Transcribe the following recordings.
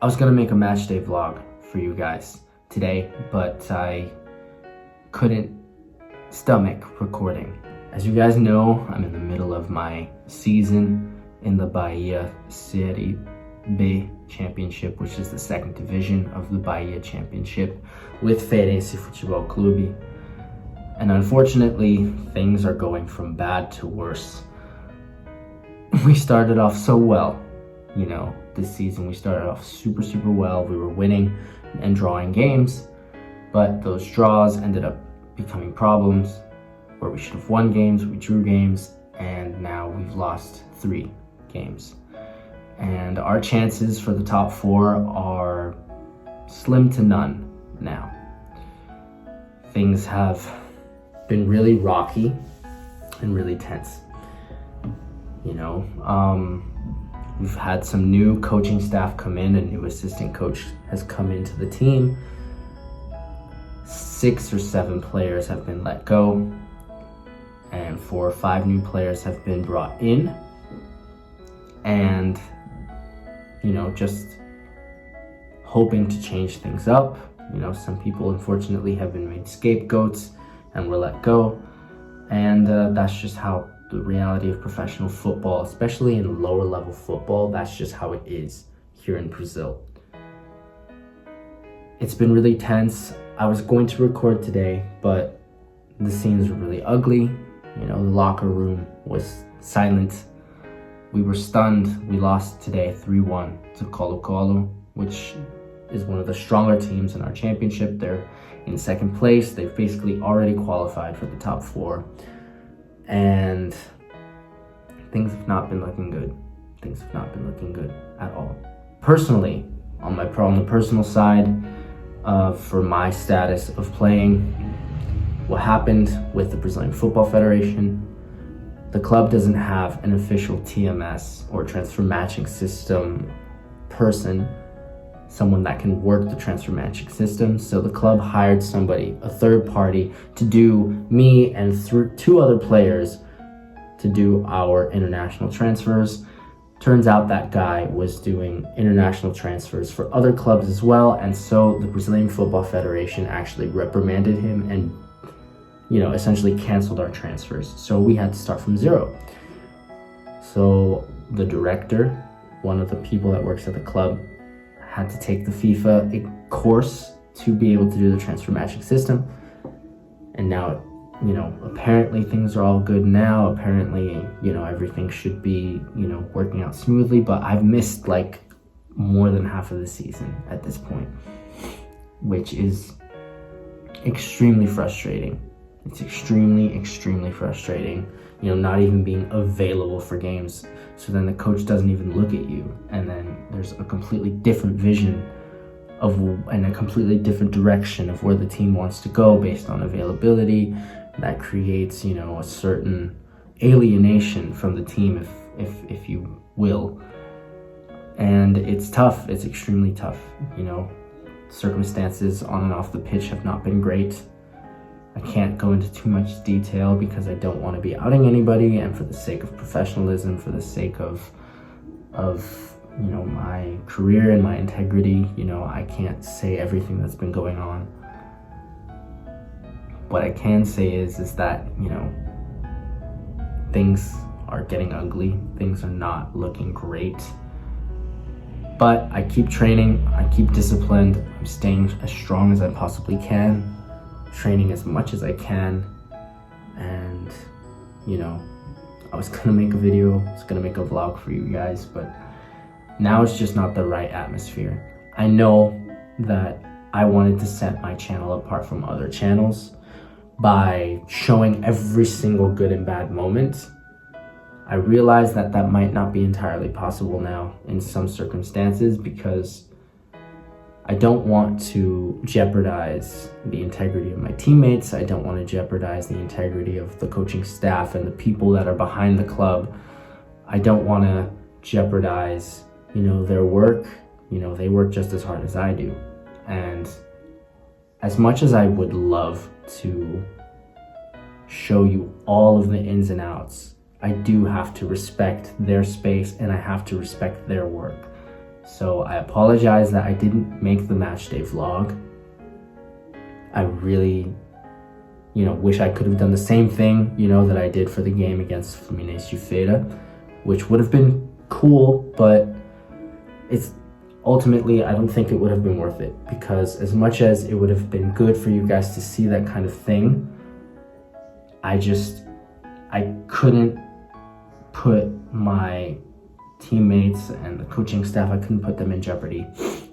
I was gonna make a match day vlog for you guys today, but I couldn't stomach recording. As you guys know, I'm in the middle of my season in the Bahia Série B Championship, which is the second division of the Bahia Championship with Feirense Futebol Clube. And unfortunately, things are going from bad to worse. We started off so well, this season. We started off super well. We were winning and drawing games, but those draws ended up becoming problems where we should have won games, we drew games, and now we've lost 3 games. And our chances for the top 4 are slim to none now. Things have been really rocky and really tense. We've had some new coaching staff come in. A new assistant coach has come into the team. 6 or 7 players have been let go, and 4 or 5 new players have been brought in. And just hoping to change things up. Some people unfortunately have been made scapegoats and were let go, and that's just how the reality of professional football, especially in lower level football, that's just how it is here in Brazil. It's been really tense. I was going to record today, but the scenes were really ugly. The locker room was silent. We were stunned. We lost today 3-1 to Colo-Colo, which is one of the stronger teams in our championship. They're in second place. They've basically already qualified for the top 4. And things have not been looking good. Things have not been looking good at all. Personally, on the personal side, for my status of playing, what happened with the Brazilian Football Federation, the club doesn't have an official TMS or transfer matching system person, someone that can work the transfer matching system. So the club hired somebody, a third party, to do me and 2 other players to do our international transfers. Turns out that guy was doing international transfers for other clubs as well, and so the Brazilian Football Federation actually reprimanded him and essentially canceled our transfers. So we had to start from zero. So the director, one of the people that works at the club, had to take the FIFA course to be able to do the transfer matching system. And now, apparently things are all good now. Apparently, everything should be, working out smoothly, but I've missed more than half of the season at this point, which is extremely frustrating. It's extremely frustrating, not even being available for games. So then the coach doesn't even look at you, and then there's a completely different vision and a completely different direction of where the team wants to go based on availability. That creates, a certain alienation from the team, if you will. And it's tough. It's extremely tough. Circumstances on and off the pitch have not been great. I can't go into too much detail because I don't want to be outing anybody, and for the sake of professionalism, for the sake of my career and my integrity, I can't say everything that's been going on. What I can say is that, things are getting ugly. Things are not looking great. But I keep training, I keep disciplined, I'm staying as strong as I possibly can, training as much as I can, and I was gonna make a video, I was gonna make a vlog for you guys, but now it's just not the right atmosphere. I know that I wanted to set my channel apart from other channels by showing every single good and bad moment. I realize that might not be entirely possible now in some circumstances, because I don't want to jeopardize the integrity of my teammates. I don't want to jeopardize the integrity of the coaching staff and the people that are behind the club. I don't want to jeopardize, their work. They work just as hard as I do. And as much as I would love to show you all of the ins and outs, I do have to respect their space and I have to respect their work. So I apologize that I didn't make the match day vlog. I really, wish I could have done the same thing, that I did for the game against Fluminense de Feira, which would have been cool, but it's ultimately, I don't think it would have been worth it, because as much as it would have been good for you guys to see that kind of thing, I couldn't put my teammates and the coaching staff, I couldn't put them in jeopardy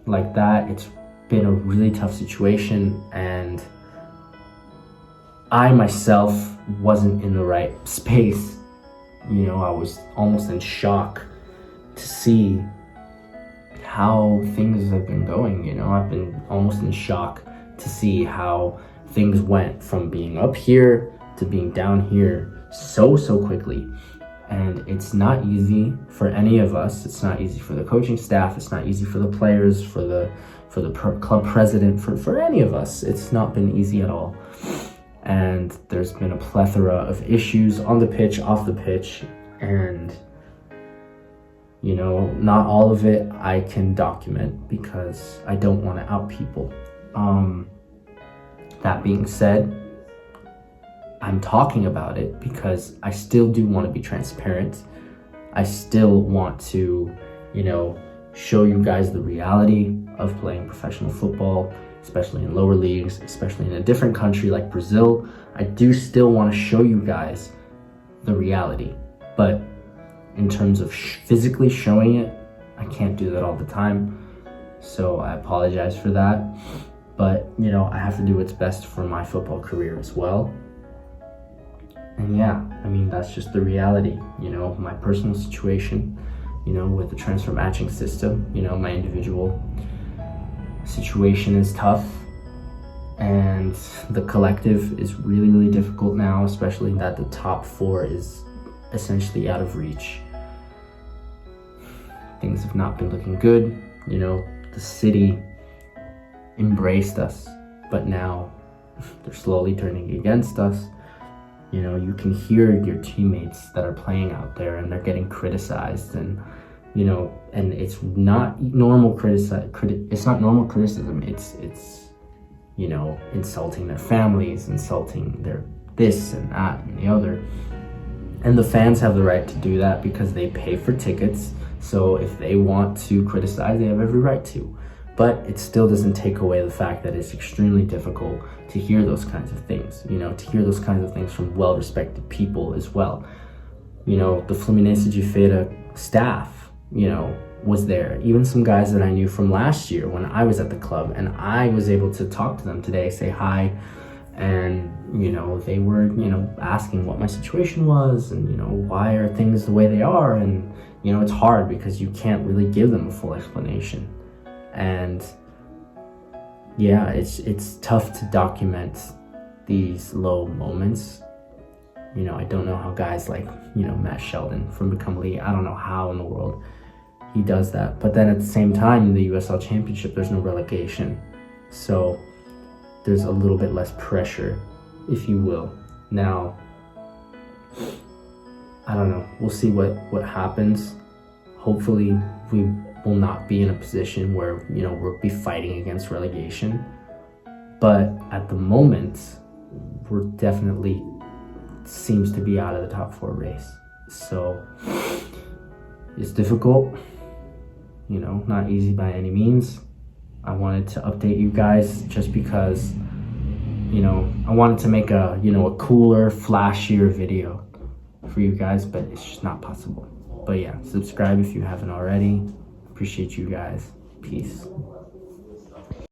like that. It's been a really tough situation, and I myself wasn't in the right space. I was almost in shock to see how things have been going. I've been almost in shock to see how things went from being up here to being down here so quickly. And it's not easy for any of us. It's not easy for the coaching staff. It's not easy for the players, for the club president, for any of us. It's not been easy at all. And there's been a plethora of issues on the pitch, off the pitch, and not all of it I can document because I don't want to out people. That being said, I'm talking about it because I still do want to be transparent. I still want to, show you guys the reality of playing professional football, especially in lower leagues, especially in a different country like Brazil. I do still want to show you guys the reality, but in terms of physically showing it, I can't do that all the time. So I apologize for that. But, I have to do what's best for my football career as well. And yeah, that's just the reality, my personal situation, with the transfer matching system, my individual situation is tough, and the collective is really difficult now, especially that the top four is essentially out of reach. Things have not been looking good. The city embraced us, but now they're slowly turning against us. You can hear your teammates that are playing out there, and they're getting criticized, and and it's not normal it's not normal criticism. It's insulting their families, insulting their this and that and the other. And the fans have the right to do that because they pay for tickets. So if they want to criticize, they have every right to. But it still doesn't take away the fact that it's extremely difficult to hear those kinds of things, to hear those kinds of things from well-respected people as well. The Fluminense de Feira staff, was there. Even some guys that I knew from last year when I was at the club, and I was able to talk to them today, say hi, and, they were, asking what my situation was, and, why are things the way they are, and, it's hard because you can't really give them a full explanation. And yeah, it's tough to document these low moments. I don't know how guys like, Matt Sheldon from Become Elite, I don't know how in the world he does that. But then at the same time, in the USL Championship, there's no relegation. So there's a little bit less pressure, if you will. Now, I don't know. We'll see what happens. Hopefully, we will not be in a position where, we'll be fighting against relegation. But at the moment, we're definitely seems to be out of the top four race. So it's difficult, not easy by any means. I wanted to update you guys just because, I wanted to make a cooler, flashier video for you guys, but it's just not possible. But yeah, subscribe if you haven't already. Appreciate you guys. Peace.